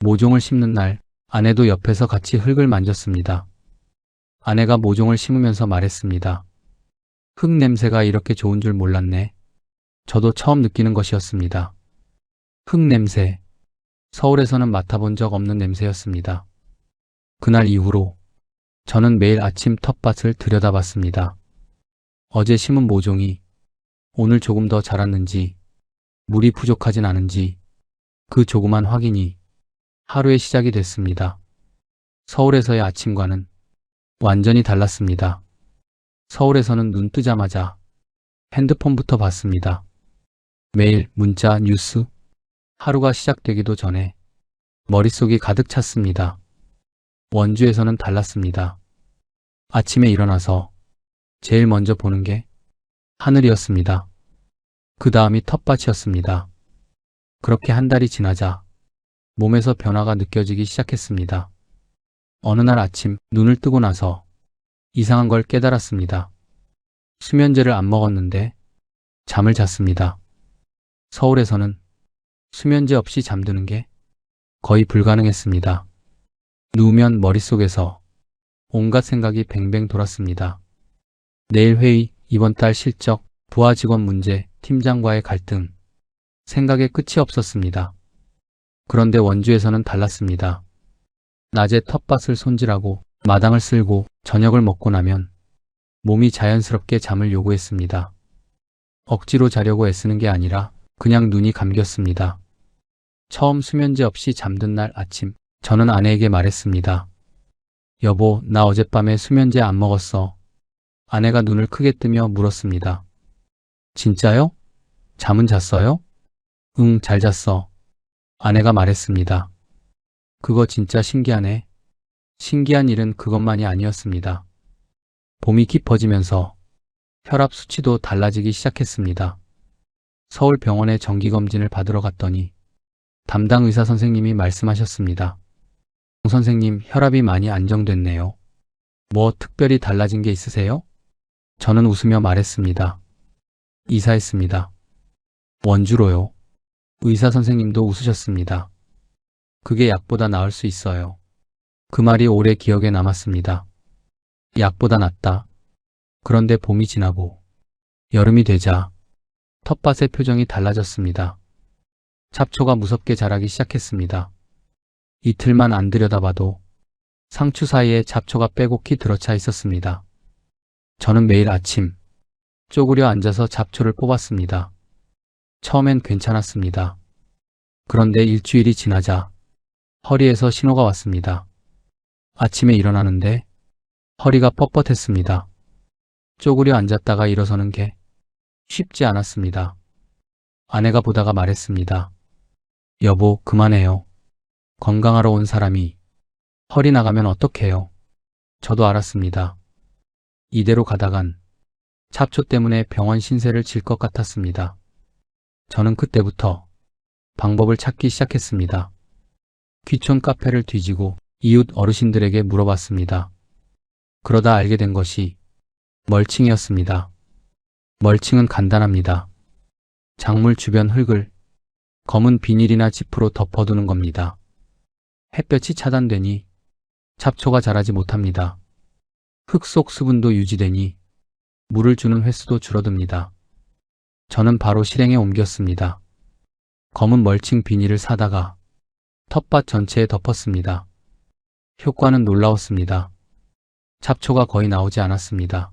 모종을 심는 날 아내도 옆에서 같이 흙을 만졌습니다. 아내가 모종을 심으면서 말했습니다. 흙 냄새가 이렇게 좋은 줄 몰랐네. 저도 처음 느끼는 것이었습니다. 흙 냄새. 서울에서는 맡아본 적 없는 냄새였습니다. 그날 이후로 저는 매일 아침 텃밭을 들여다봤습니다. 어제 심은 모종이 오늘 조금 더 자랐는지, 물이 부족하진 않은지 그 조그만 확인이 하루의 시작이 됐습니다. 서울에서의 아침과는 완전히 달랐습니다. 서울에서는 눈 뜨자마자 핸드폰부터 봤습니다. 매일 문자, 뉴스, 하루가 시작되기도 전에 머릿속이 가득 찼습니다. 원주에서는 달랐습니다. 아침에 일어나서 제일 먼저 보는 게 하늘이었습니다. 그 다음이 텃밭이었습니다. 그렇게 한 달이 지나자 몸에서 변화가 느껴지기 시작했습니다. 어느 날 아침 눈을 뜨고 나서 이상한 걸 깨달았습니다. 수면제를 안 먹었는데 잠을 잤습니다. 서울에서는 수면제 없이 잠드는 게 거의 불가능했습니다. 누우면 머릿속에서 온갖 생각이 뱅뱅 돌았습니다. 내일 회의, 이번 달 실적, 부하 직원 문제, 팀장과의 갈등, 생각에 끝이 없었습니다. 그런데 원주에서는 달랐습니다. 낮에 텃밭을 손질하고 마당을 쓸고 저녁을 먹고 나면 몸이 자연스럽게 잠을 요구했습니다. 억지로 자려고 애쓰는 게 아니라 그냥 눈이 감겼습니다. 처음 수면제 없이 잠든 날 아침, 저는 아내에게 말했습니다. 여보, 나 어젯밤에 수면제 안 먹었어. 아내가 눈을 크게 뜨며 물었습니다. 진짜요? 잠은 잤어요? 응, 잘 잤어. 아내가 말했습니다. 그거 진짜 신기하네. 신기한 일은 그것만이 아니었습니다. 봄이 깊어지면서 혈압 수치도 달라지기 시작했습니다. 서울병원에 정기검진을 받으러 갔더니 담당 의사 선생님이 말씀하셨습니다. 선생님, 혈압이 많이 안정됐네요. 뭐 특별히 달라진 게 있으세요? 저는 웃으며 말했습니다. 이사했습니다. 원주로요. 의사 선생님도 웃으셨습니다. 그게 약보다 나을 수 있어요. 그 말이 오래 기억에 남았습니다. 약보다 낫다. 그런데 봄이 지나고 여름이 되자 텃밭의 표정이 달라졌습니다. 잡초가 무섭게 자라기 시작했습니다. 이틀만 안 들여다봐도 상추 사이에 잡초가 빼곡히 들어차 있었습니다. 저는 매일 아침 쪼그려 앉아서 잡초를 뽑았습니다. 처음엔 괜찮았습니다. 그런데 일주일이 지나자 허리에서 신호가 왔습니다. 아침에 일어나는데 허리가 뻣뻣했습니다. 쪼그려 앉았다가 일어서는 게 쉽지 않았습니다. 아내가 보다가 말했습니다. 여보, 그만해요. 건강하러 온 사람이 허리 나가면 어떡해요? 저도 알았습니다. 이대로 가다간 잡초 때문에 병원 신세를 질 것 같았습니다. 저는 그때부터 방법을 찾기 시작했습니다. 귀촌 카페를 뒤지고 이웃 어르신들에게 물어봤습니다. 그러다 알게 된 것이 멀칭이었습니다. 멀칭은 간단합니다. 작물 주변 흙을 검은 비닐이나 지프로 덮어두는 겁니다. 햇볕이 차단되니 잡초가 자라지 못합니다. 흙 속 수분도 유지되니 물을 주는 횟수도 줄어듭니다. 저는 바로 실행에 옮겼습니다. 검은 멀칭 비닐을 사다가 텃밭 전체에 덮었습니다. 효과는 놀라웠습니다. 잡초가 거의 나오지 않았습니다.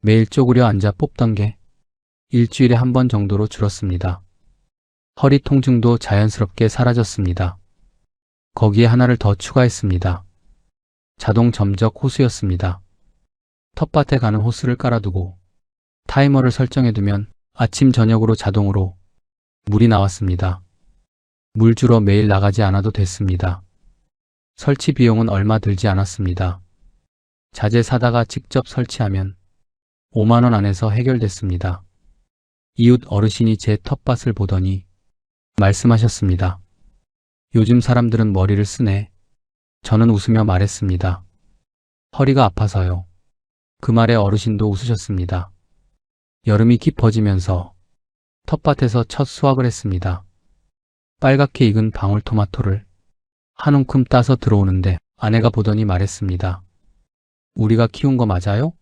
매일 쪼그려 앉아 뽑던 게 일주일에 한 번 정도로 줄었습니다. 허리 통증도 자연스럽게 사라졌습니다. 거기에 하나를 더 추가했습니다. 자동 점적 호수였습니다. 텃밭에 가는 호스를 깔아두고 타이머를 설정해두면 아침 저녁으로 자동으로 물이 나왔습니다. 물 주러 매일 나가지 않아도 됐습니다. 설치 비용은 얼마 들지 않았습니다. 자재 사다가 직접 설치하면 5만 원 안에서 해결됐습니다. 이웃 어르신이 제 텃밭을 보더니 말씀하셨습니다. 요즘 사람들은 머리를 쓰네. 저는 웃으며 말했습니다. 허리가 아파서요. 그 말에 어르신도 웃으셨습니다. 여름이 깊어지면서 텃밭에서 첫 수확을 했습니다. 빨갛게 익은 방울토마토를 한 움큼 따서 들어오는데 아내가 보더니 말했습니다. 우리가 키운 거 맞아요?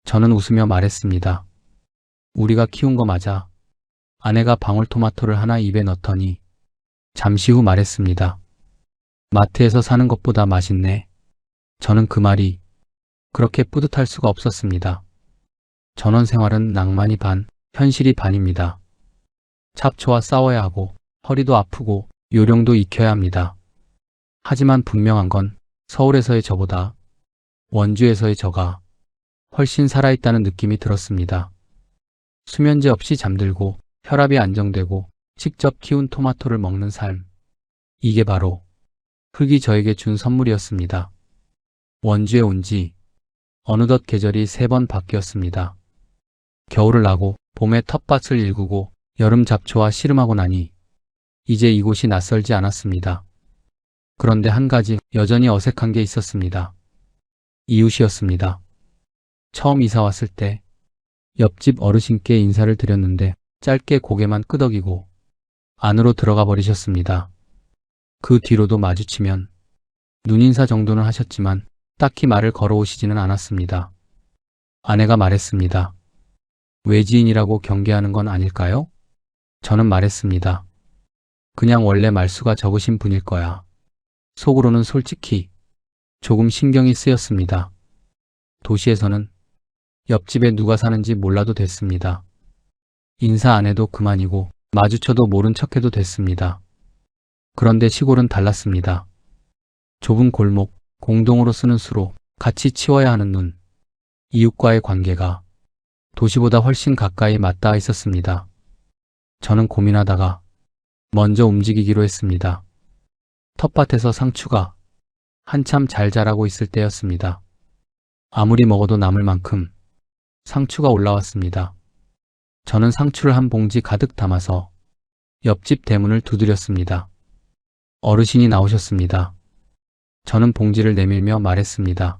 저는 웃으며 말했습니다. 우리가 키운 거 맞아. 아내가 방울토마토를 하나 입에 넣더니 잠시 후 말했습니다. 마트에서 사는 것보다 맛있네. 저는 그 말이 그렇게 뿌듯할 수가 없었습니다. 전원 생활은 낭만이 반, 현실이 반입니다. 잡초와 싸워야 하고 허리도 아프고 요령도 익혀야 합니다. 하지만 분명한 건 서울에서의 저보다 원주에서의 저가 훨씬 살아있다는 느낌이 들었습니다. 수면제 없이 잠들고 혈압이 안정되고 직접 키운 토마토를 먹는 삶. 이게 바로 흙이 저에게 준 선물이었습니다. 원주에 온 지 어느덧 계절이 3번 바뀌었습니다. 겨울을 나고 봄에 텃밭을 일구고 여름 잡초와 씨름하고 나니 이제 이곳이 낯설지 않았습니다. 그런데 한 가지 여전히 어색한 게 있었습니다. 이웃이었습니다. 처음 이사 왔을 때 옆집 어르신께 인사를 드렸는데 짧게 고개만 끄덕이고 안으로 들어가 버리셨습니다. 그 뒤로도 마주치면 눈인사 정도는 하셨지만 딱히 말을 걸어오시지는 않았습니다. 아내가 말했습니다. 외지인이라고 경계하는 건 아닐까요? 저는 말했습니다. 그냥 원래 말수가 적으신 분일 거야. 속으로는 솔직히 조금 신경이 쓰였습니다. 도시에서는 옆집에 누가 사는지 몰라도 됐습니다. 인사 안 해도 그만이고 마주쳐도 모른 척해도 됐습니다. 그런데 시골은 달랐습니다. 좁은 골목, 공동으로 쓰는 수로 같이 치워야 하는 눈, 이웃과의 관계가 도시보다 훨씬 가까이 맞닿아 있었습니다. 저는 고민하다가 먼저 움직이기로 했습니다. 텃밭에서 상추가 한참 잘 자라고 있을 때였습니다. 아무리 먹어도 남을 만큼 상추가 올라왔습니다. 저는 상추를 한 봉지 가득 담아서 옆집 대문을 두드렸습니다. 어르신이 나오셨습니다. 저는 봉지를 내밀며 말했습니다.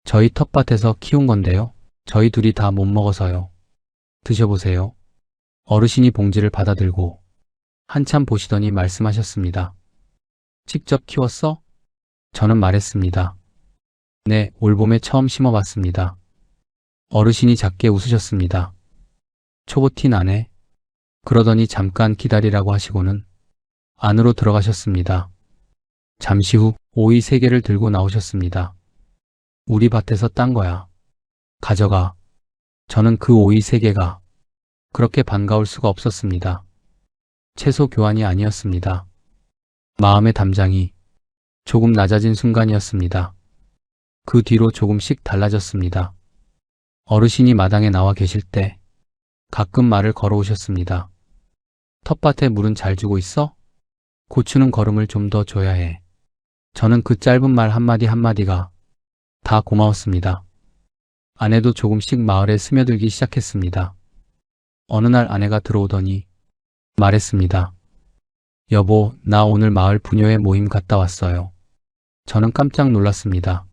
저희 텃밭에서 키운 건데요. 저희 둘이 다 못 먹어서요. 드셔보세요. 어르신이 봉지를 받아들고 한참 보시더니 말씀하셨습니다. 직접 키웠어? 저는 말했습니다. 네, 올봄에 처음 심어봤습니다. 어르신이 작게 웃으셨습니다. 초보티 나네. 그러더니 잠깐 기다리라고 하시고는 안으로 들어가셨습니다. 잠시 후 오이 3개를 들고 나오셨습니다. 우리 밭에서 딴 거야. 가져가. 저는 그 오이 3개가 그렇게 반가울 수가 없었습니다. 채소 교환이 아니었습니다. 마음의 담장이 조금 낮아진 순간이었습니다. 그 뒤로 조금씩 달라졌습니다. 어르신이 마당에 나와 계실 때 가끔 말을 걸어오셨습니다. 텃밭에 물은 잘 주고 있어? 고추는 거름을 좀 더 줘야 해. 저는 그 짧은 말 한마디 한마디가 다 고마웠습니다. 아내도 조금씩 마을에 스며들기 시작했습니다. 어느 날 아내가 들어오더니 말했습니다. 여보, 나 오늘 마을 부녀회 모임 갔다 왔어요. 저는 깜짝 놀랐습니다.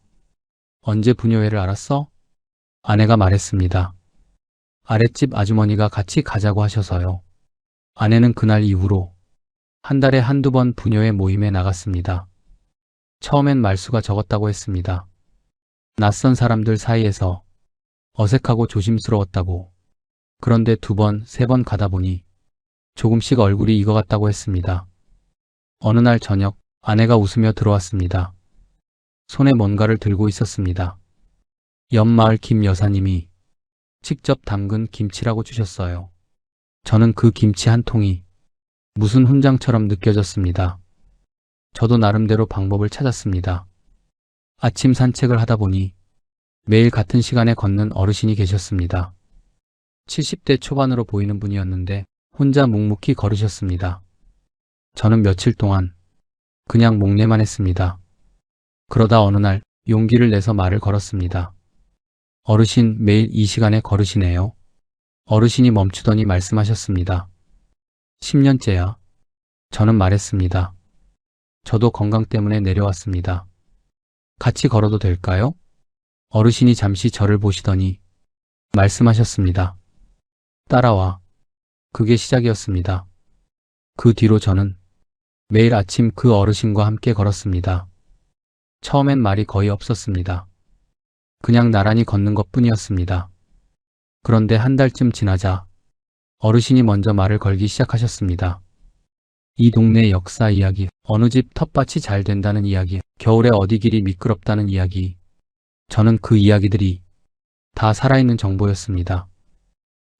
언제 부녀회를 알았어? 아내가 말했습니다. 아랫집 아주머니가 같이 가자고 하셔서요. 아내는 그날 이후로 한 달에 한두 번 부녀회 모임에 나갔습니다. 처음엔 말수가 적었다고 했습니다. 낯선 사람들 사이에서 어색하고 조심스러웠다고. 그런데 2번, 3번 가다 보니 조금씩 얼굴이 익어갔다고 했습니다. 어느 날 저녁 아내가 웃으며 들어왔습니다. 손에 뭔가를 들고 있었습니다. 옆마을 김 여사님이 직접 담근 김치라고 주셨어요. 저는 그 김치 한 통이 무슨 훈장처럼 느껴졌습니다. 저도 나름대로 방법을 찾았습니다. 아침 산책을 하다 보니 매일 같은 시간에 걷는 어르신이 계셨습니다. 70대 초반으로 보이는 분이었는데 혼자 묵묵히 걸으셨습니다. 저는 며칠 동안 그냥 목례만 했습니다. 그러다 어느 날 용기를 내서 말을 걸었습니다. 어르신, 매일 이 시간에 걸으시네요. 어르신이 멈추더니 말씀하셨습니다. 10년째야. 저는 말했습니다. 저도 건강 때문에 내려왔습니다. 같이 걸어도 될까요? 어르신이 잠시 저를 보시더니 말씀하셨습니다. 따라와. 그게 시작이었습니다. 그 뒤로 저는 매일 아침 그 어르신과 함께 걸었습니다. 처음엔 말이 거의 없었습니다. 그냥 나란히 걷는 것뿐이었습니다. 그런데 한 달쯤 지나자 어르신이 먼저 말을 걸기 시작하셨습니다. 이 동네 역사 이야기, 어느 집 텃밭이 잘 된다는 이야기, 겨울에 어디 길이 미끄럽다는 이야기. 저는 그 이야기들이 다 살아있는 정보였습니다.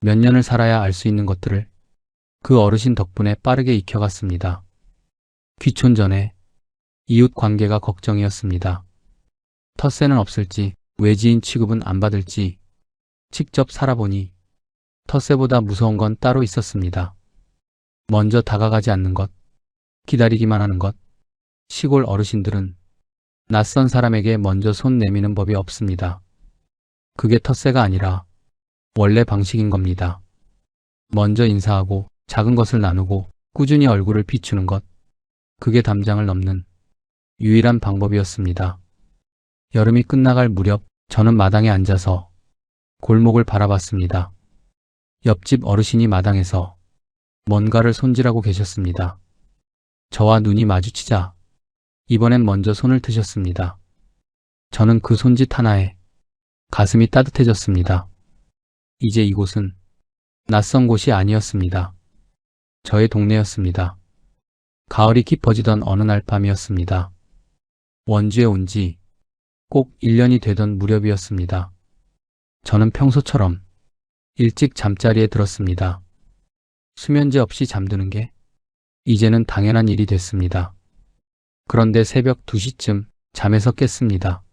몇 년을 살아야 알 수 있는 것들을 그 어르신 덕분에 빠르게 익혀갔습니다. 귀촌 전에 이웃 관계가 걱정이었습니다. 텃세는 없을지, 외지인 취급은 안 받을지. 직접 살아보니 텃세보다 무서운 건 따로 있었습니다. 먼저 다가가지 않는 것, 기다리기만 하는 것. 시골 어르신들은 낯선 사람에게 먼저 손 내미는 법이 없습니다. 그게 텃세가 아니라 원래 방식인 겁니다. 먼저 인사하고 작은 것을 나누고 꾸준히 얼굴을 비추는 것. 그게 담장을 넘는 유일한 방법이었습니다. 여름이 끝나갈 무렵 저는 마당에 앉아서 골목을 바라봤습니다. 옆집 어르신이 마당에서 뭔가를 손질하고 계셨습니다. 저와 눈이 마주치자 이번엔 먼저 손을 트셨습니다. 저는 그 손짓 하나에 가슴이 따뜻해졌습니다. 이제 이곳은 낯선 곳이 아니었습니다. 저의 동네였습니다. 가을이 깊어지던 어느 날 밤이었습니다. 원주에 온 지 꼭 1년이 되던 무렵이었습니다. 저는 평소처럼 일찍 잠자리에 들었습니다. 수면제 없이 잠드는 게 이제는 당연한 일이 됐습니다. 그런데 새벽 2시쯤 잠에서 깼습니다.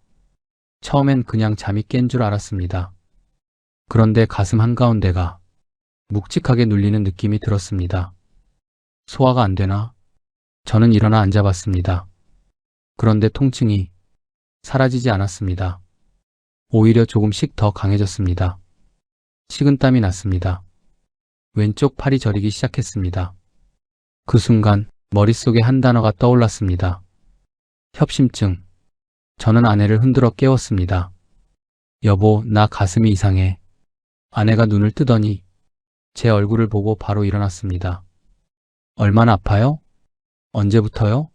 처음엔 그냥 잠이 깬 줄 알았습니다. 그런데 가슴 한가운데가 묵직하게 눌리는 느낌이 들었습니다. 소화가 안 되나? 저는 일어나 앉아봤습니다. 그런데 통증이 사라지지 않았습니다. 오히려 조금씩 더 강해졌습니다. 식은땀이 났습니다. 왼쪽 팔이 저리기 시작했습니다. 그 순간 머릿속에 한 단어가 떠올랐습니다. 협심증. 저는 아내를 흔들어 깨웠습니다. 여보, 나 가슴이 이상해. 아내가 눈을 뜨더니 제 얼굴을 보고 바로 일어났습니다. 얼마나 아파요? 언제부터요?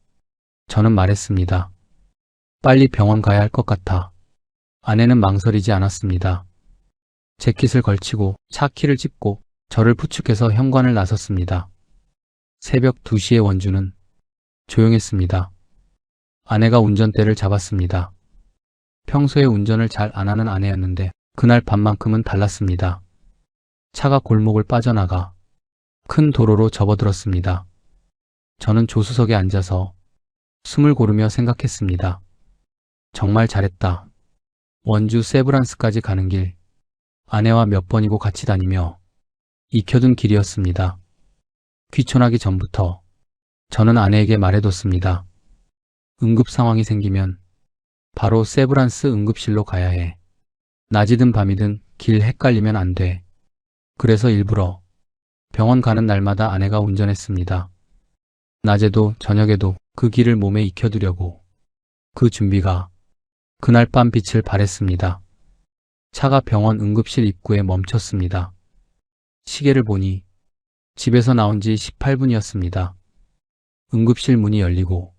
저는 말했습니다. 빨리 병원 가야 할 것 같아. 아내는 망설이지 않았습니다. 재킷을 걸치고 차 키를 짚고 저를 부축해서 현관을 나섰습니다. 새벽 2시의 원주는 조용했습니다. 아내가 운전대를 잡았습니다. 평소에 운전을 잘 안 하는 아내였는데 그날 밤만큼은 달랐습니다. 차가 골목을 빠져나가 큰 도로로 접어들었습니다. 저는 조수석에 앉아서 숨을 고르며 생각했습니다. 정말 잘했다. 원주 세브란스까지 가는 길, 아내와 몇 번이고 같이 다니며 익혀둔 길이었습니다. 귀촌하기 전부터 저는 아내에게 말해뒀습니다. 응급 상황이 생기면 바로 세브란스 응급실로 가야 해. 낮이든 밤이든 길 헷갈리면 안 돼. 그래서 일부러 병원 가는 날마다 아내가 운전했습니다. 낮에도 저녁에도 그 길을 몸에 익혀두려고. 그 준비가 그날 밤 빛을 발했습니다. 차가 병원 응급실 입구에 멈췄습니다. 시계를 보니 집에서 나온 지 18분이었습니다. 응급실 문이 열리고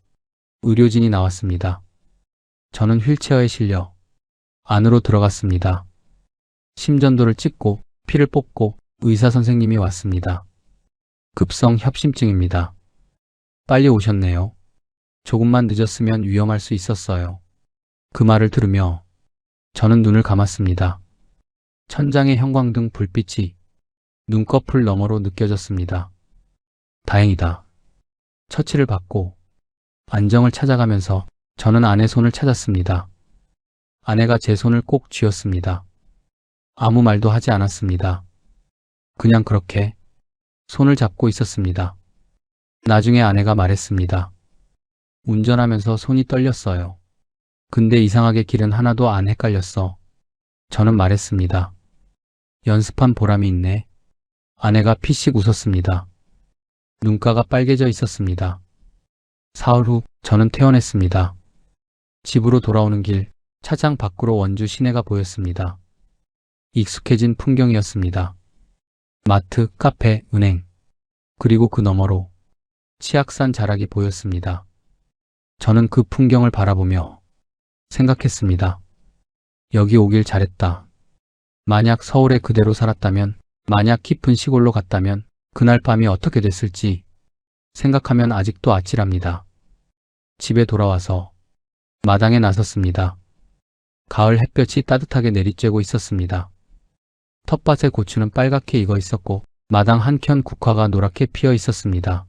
의료진이 나왔습니다. 저는 휠체어에 실려 안으로 들어갔습니다. 심전도를 찍고 피를 뽑고 의사 선생님이 왔습니다. 급성 협심증입니다. 빨리 오셨네요. 조금만 늦었으면 위험할 수 있었어요. 그 말을 들으며 저는 눈을 감았습니다. 천장의 형광등 불빛이 눈꺼풀 너머로 느껴졌습니다. 다행이다. 처치를 받고 안정을 찾아가면서 저는 아내 손을 찾았습니다. 아내가 제 손을 꼭 쥐었습니다. 아무 말도 하지 않았습니다. 그냥 그렇게 손을 잡고 있었습니다. 나중에 아내가 말했습니다. 운전하면서 손이 떨렸어요. 근데 이상하게 길은 하나도 안 헷갈렸어. 저는 말했습니다. 연습한 보람이 있네. 아내가 피식 웃었습니다. 눈가가 빨개져 있었습니다. 사흘 후 저는 퇴원했습니다. 집으로 돌아오는 길, 차장 밖으로 원주 시내가 보였습니다. 익숙해진 풍경이었습니다. 마트, 카페, 은행, 그리고 그 너머로 치악산 자락이 보였습니다. 저는 그 풍경을 바라보며 생각했습니다. 여기 오길 잘했다. 만약 서울에 그대로 살았다면, 만약 깊은 시골로 갔다면 그날 밤이 어떻게 됐을지 생각하면 아직도 아찔합니다. 집에 돌아와서 마당에 나섰습니다. 가을 햇볕이 따뜻하게 내리쬐고 있었습니다. 텃밭의 고추는 빨갛게 익어 있었고 마당 한켠 국화가 노랗게 피어 있었습니다.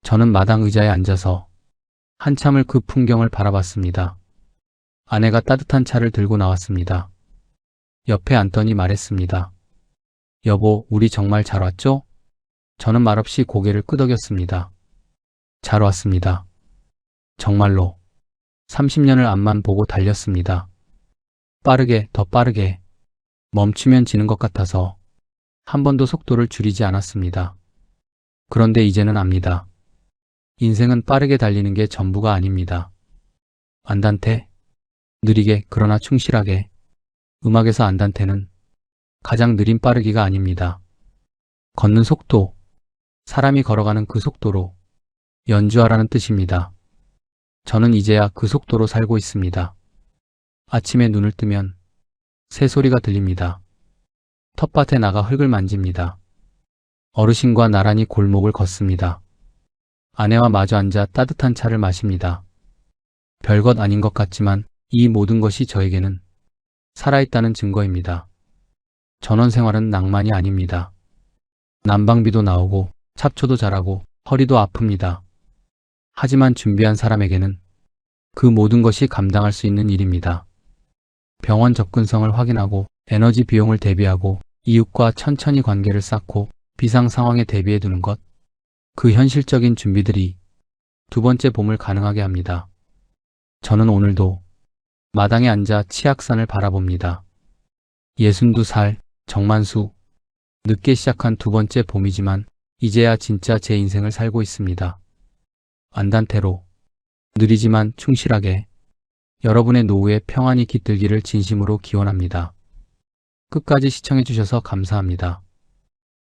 저는 마당 의자에 앉아서 한참을 그 풍경을 바라봤습니다. 아내가 따뜻한 차를 들고 나왔습니다. 옆에 앉더니 말했습니다. 여보, 우리 정말 잘 왔죠? 저는 말없이 고개를 끄덕였습니다. 잘 왔습니다. 정말로 30년을 앞만 보고 달렸습니다. 빠르게, 더 빠르게. 멈추면 지는 것 같아서 한 번도 속도를 줄이지 않았습니다. 그런데 이제는 압니다. 인생은 빠르게 달리는 게 전부가 아닙니다. 안단테, 느리게 그러나 충실하게. 음악에서 안단테는 가장 느린 빠르기가 아닙니다. 걷는 속도, 사람이 걸어가는 그 속도로 연주하라는 뜻입니다. 저는 이제야 그 속도로 살고 있습니다. 아침에 눈을 뜨면 새소리가 들립니다. 텃밭에 나가 흙을 만집니다. 어르신과 나란히 골목을 걷습니다. 아내와 마주 앉아 따뜻한 차를 마십니다. 별것 아닌 것 같지만 이 모든 것이 저에게는 살아있다는 증거입니다. 전원생활은 낭만이 아닙니다. 난방비도 나오고 잡초도 자라고 허리도 아픕니다. 하지만 준비한 사람에게는 그 모든 것이 감당할 수 있는 일입니다. 병원 접근성을 확인하고 에너지 비용을 대비하고 이웃과 천천히 관계를 쌓고 비상 상황에 대비해 두는 것. 그 현실적인 준비들이 두 번째 봄을 가능하게 합니다. 저는 오늘도 마당에 앉아 치악산을 바라봅니다. 62살, 정만수. 늦게 시작한 두 번째 봄이지만 이제야 진짜 제 인생을 살고 있습니다. 안단테로, 느리지만 충실하게. 여러분의 노후에 평안이 깃들기를 진심으로 기원합니다. 끝까지 시청해 주셔서 감사합니다.